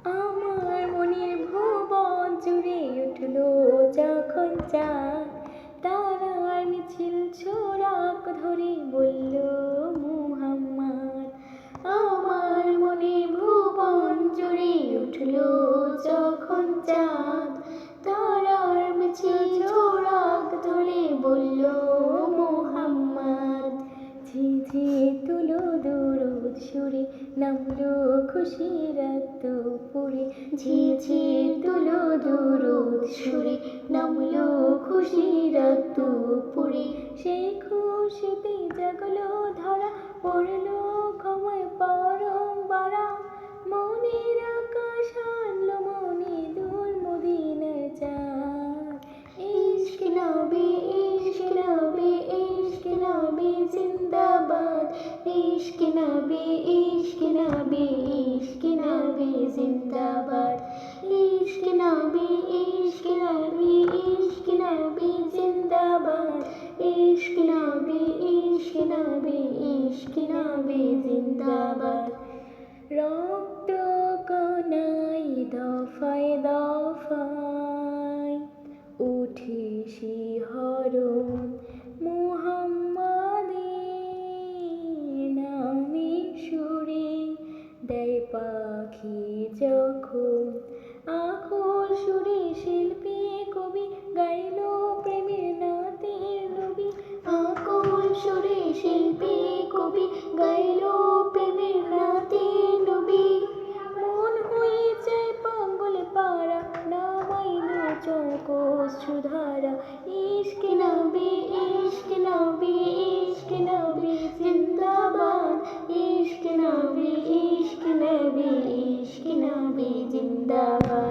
আমার মনের ভুবন জুড়ে উঠল যখন চাঁদ, তারার মিছিল ছোরাক ধরে বলল মুহাম্মদ। আমার মনের ভুবন জুড়ে উঠল যখন চাঁদ, তারার মিছিল ছোরাক ধরে বলল মুহাম্মদ। ঝিঝি তুলো দরুদ সুরে নামলো খুশির দুপুরে, ঝিঝি তুলো দরুদ সুরে নামলো খুশির দুপুরে। সেই খুশিতে জাগলো ধরা, পড়লো ক্ষমায় পরম বারা। মনের আকাশ আনলো মনে দূর মদিনার চাঁদ। ইশক নবী ইশক নবী ইশক নবী জিন্দাবাদ, ইশক নবী ইশক নবী ইশক নবী জিন্দাবাদ, ইশক নবী ইশক নবী ইশক নবী জিন্দাবাদ, ইশক নবী ইশক নবী ইশক নবী জিন্দাবাদ। রক্ত কণায় দফায় দফায় উঠে শিহরণ, মুহাম্মাদের নামে সুরে দেয় পাখি যখন। আকুল সুরে শিল্পী কবি গাইল প্রেমের নাতের নবী, আকুল সুরে শিল্পী কবি গাইল প্রেমের নাতের নবী। মন হয়ে যায় পাগল পারা, নামাইল চোখ অশ্রুধারা। ইশক নবী ইশক নবী ইশক নবী জিন্দাবাদ, ইশক নবী ইশক নবী ইশক নবী জিন্দাবাদ।